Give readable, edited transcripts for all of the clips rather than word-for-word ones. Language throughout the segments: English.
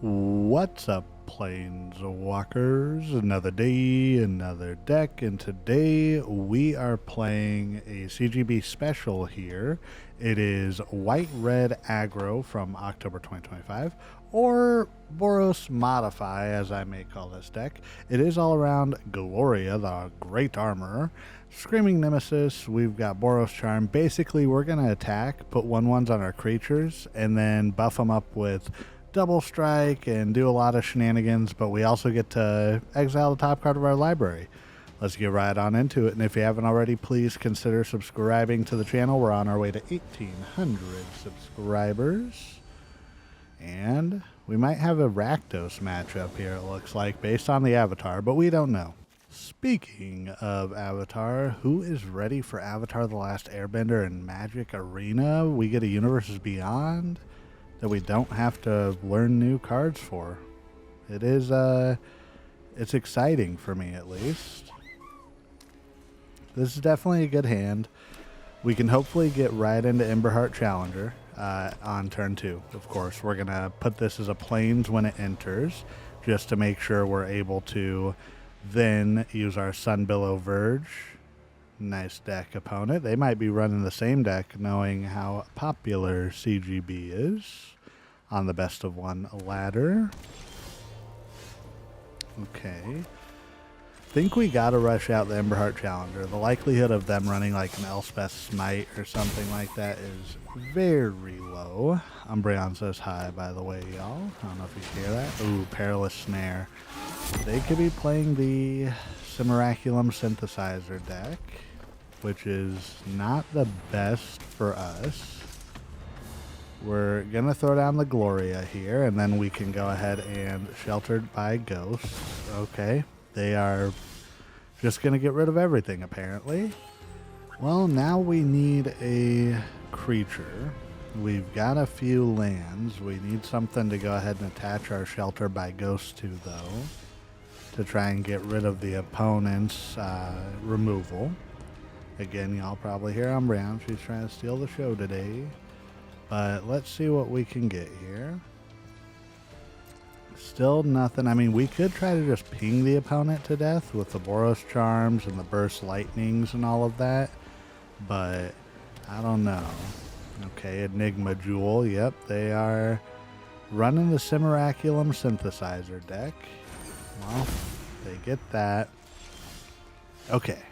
What's up, Planeswalkers? Another day, another deck, and today we are playing a CGB special here. It is White-Red Aggro from October 2025, or Boros Modify, as I may call this deck. It is all around Gloria, the Great Armorer, Screaming Nemesis, we've got Boros Charm. Basically, we're going to attack, put 1/1s on our creatures, and then buff them up with double strike and do a lot of shenanigans, but we also get to exile the top card of our library. Let's get right on into it, and if you haven't already, please consider subscribing to the channel. We're on our way to 1,800 subscribers, and we might have a Rakdos matchup here, it looks like, based on the avatar, but we don't know. Speaking of Avatar, who is ready for Avatar The Last Airbender in Magic Arena? We get a Universes Beyond that we don't have to learn new cards for. It is, it's exciting for me at least. This is definitely a good hand. We can hopefully get right into Emberheart Challenger on turn 2. Of course, we're going to put this as a plains when it enters, just to make sure we're able to then use our Sunbillow Verge. Nice deck, opponent. They might be running the same deck knowing how popular CGB is on the best of one ladder. Okay. Think we gotta rush out the Emberheart Challenger. The likelihood of them running like an Elspeth Smite or something like that is very low. Umbreon says hi, by the way, y'all. I don't know if you hear that. Ooh, Perilous Snare. They could be playing the Simeraculum Synthesizer deck, which is not the best for us. We're going to throw down the Gloria here, and then we can go ahead and Sheltered by Ghosts. Okay, they are just going to get rid of everything, apparently. Well, now we need a creature. We've got a few lands. We need something to go ahead and attach our Shelter by Ghosts to, though, to try and get rid of the opponent's removal. Again, y'all probably hear Umbreon. She's trying to steal the show today. But let's see what we can get here. Still nothing. I mean, we could try to just ping the opponent to death with the Boros Charms and the Burst Lightnings and all of that. But I don't know. Okay, Enigma Jewel. Yep, they are running the Simeraculum Synthesizer deck. Well, they get that. Okay.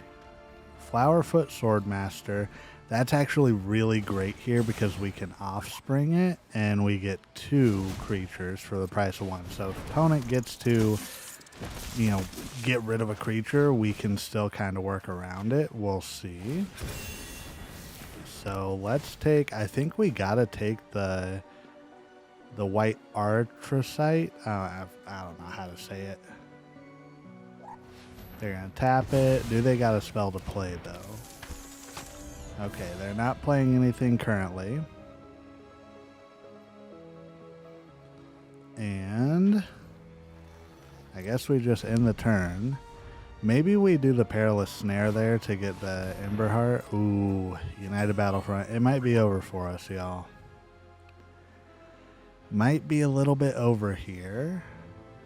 Flowerfoot Swordmaster. That's actually really great here because we can offspring it and we get 2 creatures for the price of 1. So if opponent gets to, you know, get rid of a creature, we can still kind of work around it. We'll see. So let's take, I think we gotta take the white Arthrosite. I don't know how to say it. They're going to tap it. Do they got a spell to play, though? Okay, they're not playing anything currently. And I guess we just end the turn. Maybe we do the Perilous Snare there to get the Emberheart. Ooh, United Battlefront. It might be over for us, y'all. Might be a little bit over here.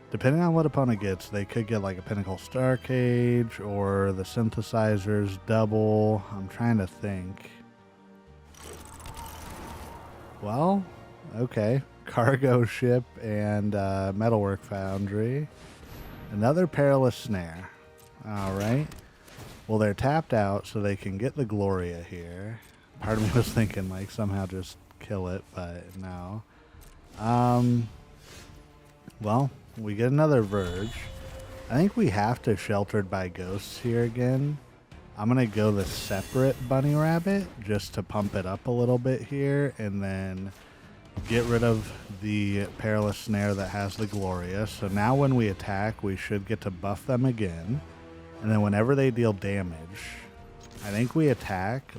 Depending on what opponent gets, they could get like a Pinnacle Starcage or the Synthesizers double. I'm trying to think. Well, okay. Cargo Ship and Metalwork Foundry. Another Perilous Snare. Alright. Well, they're tapped out, so they can get the Gloria here. Part of me was thinking, like, somehow just kill it, but no. Well, we get another Verge. I think we have to Sheltered by Ghosts here again. I'm going to go the separate Bunny Rabbit just to pump it up a little bit here and then get rid of the Perilous Snare that has the Gloria. So now when we attack, we should get to buff them again. And then whenever they deal damage, I think we attack,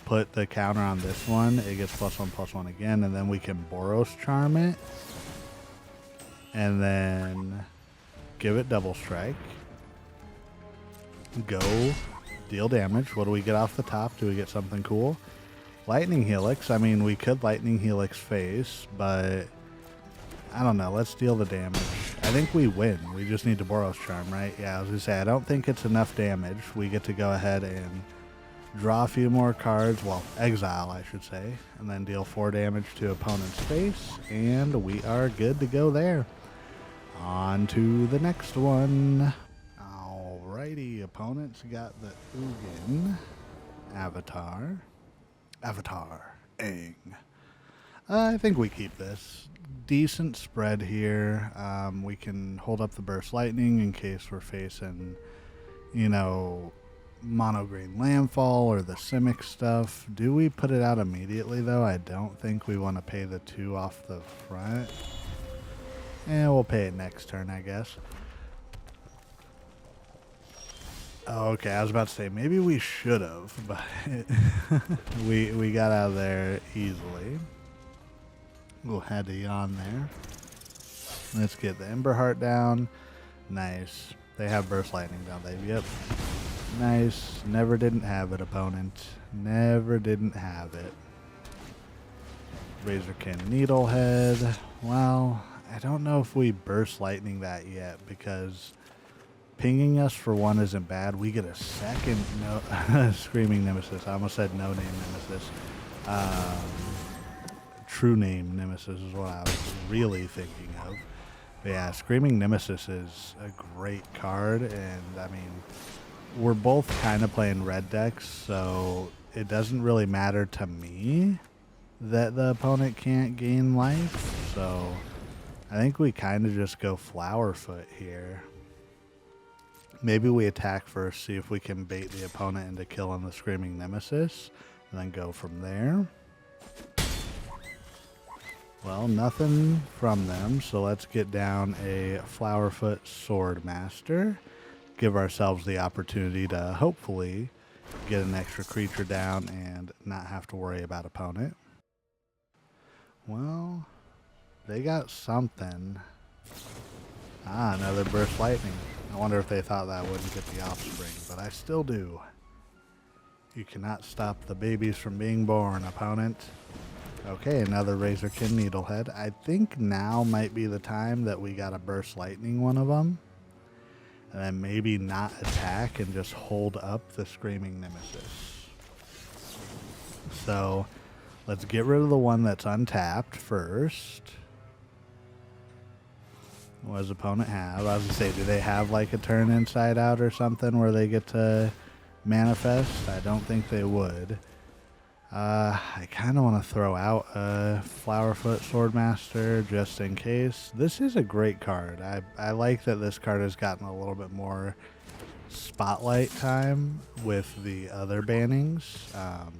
put the counter on this one, it gets +1/+1 again, and then we can Boros Charm it. And then give it double strike. Go deal damage. What do we get off the top? Do we get something cool? Lightning Helix. I mean, we could Lightning Helix face, but I don't know. Let's deal the damage. I think we win. We just need to Boros Charm, right? Yeah, I was going to say, I don't think it's enough damage. We get to go ahead and draw a few more cards. Well, exile, I should say. And then deal 4 damage to opponent's face. And we are good to go there. On to the next one. Alrighty, opponents got the Ugin Avatar. Aang. I think we keep this. Decent spread here. We can hold up the Burst Lightning in case we're facing, you know, mono green landfall or the Simic stuff. Do we put it out immediately though? I don't think we want to pay the 2 off the front. We'll pay it next turn, I guess. Oh, okay, I was about to say maybe we should have, but we got out of there easily. We'll head on there. Let's get the Emberheart down. Nice. They have Burst Lightning down there. Yep. Nice. Never didn't have it, opponent. Never didn't have it. Razorkin Needlehead. Well, I don't know if we Burst Lightning that yet because pinging us for 1 isn't bad. We get a second Screaming Nemesis. I almost said no name Nemesis. True name Nemesis is what I was really thinking of. But yeah, Screaming Nemesis is a great card, and I mean, we're both kind of playing red decks, so it doesn't really matter to me that the opponent can't gain life. So I think we kind of just go Flowerfoot here. Maybe we attack first, see if we can bait the opponent into killing the Screaming Nemesis, and then go from there. Well, nothing from them, so let's get down a Flowerfoot Swordmaster. Give ourselves the opportunity to hopefully get an extra creature down and not have to worry about opponent. Well, they got something. Another Burst Lightning. I wonder if they thought that wouldn't get the offspring, but I still do. You cannot stop the babies from being born, opponent. Okay, another Razorkin Needlehead. I think now might be the time that we got to Burst Lightning one of them. And then maybe not attack and just hold up the Screaming Nemesis. So, let's get rid of the one that's untapped first. What does opponent have? I was going to say, do they have like a turn inside out or something where they get to manifest? I don't think they would. I kind of want to throw out a Flowerfoot Swordmaster just in case. This is a great card. I like that this card has gotten a little bit more spotlight time with the other bannings.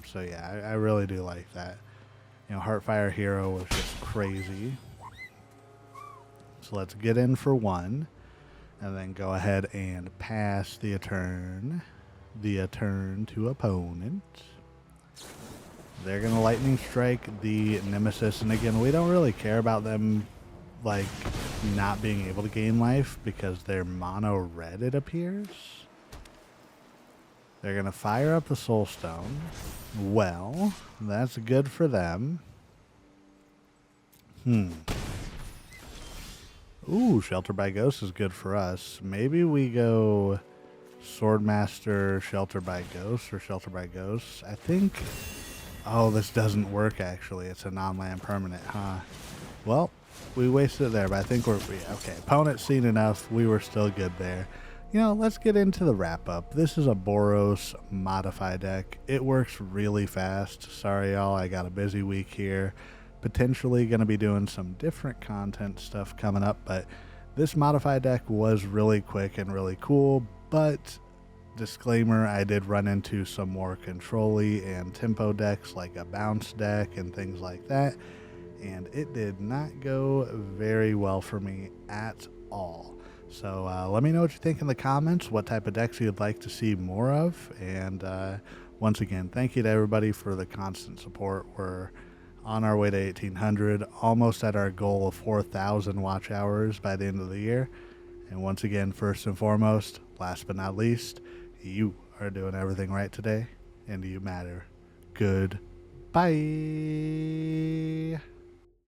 So yeah, I really do like that. You know, Heartfire Hero was just crazy. So let's get in for 1 and then go ahead and pass the turn to opponent. They're going to Lightning Strike the Nemesis, and again, we don't really care about them like not being able to gain life because they're mono red, it appears. They're going to fire up the Soulstone. Well, that's good for them. Ooh, Shelter by Ghost is good for us. Maybe we go Swordmaster, Shelter by Ghost, or Shelter by Ghost. I think... Oh, this doesn't work, actually. It's a non-land permanent, huh? Well, we wasted it there, but I think we're... Okay, opponent's seen enough. We were still good there. You know, let's get into the wrap-up. This is a Boros Modify deck. It works really fast. Sorry, y'all. I got a busy week here. Potentially going to be doing some different content stuff coming up, but this Modify deck was really quick and really cool, but... Disclaimer, I did run into some more control-y and tempo decks like a bounce deck and things like that, and it did not go very well for me at all. So let me know what you think in the comments, what type of decks you'd like to see more of, and once again, thank you to everybody for the constant support. We're on our way to 1,800, almost at our goal of 4,000 watch hours by the end of the year. And once again, first and foremost, last but not least, you are doing everything right today, and you matter. Goodbye.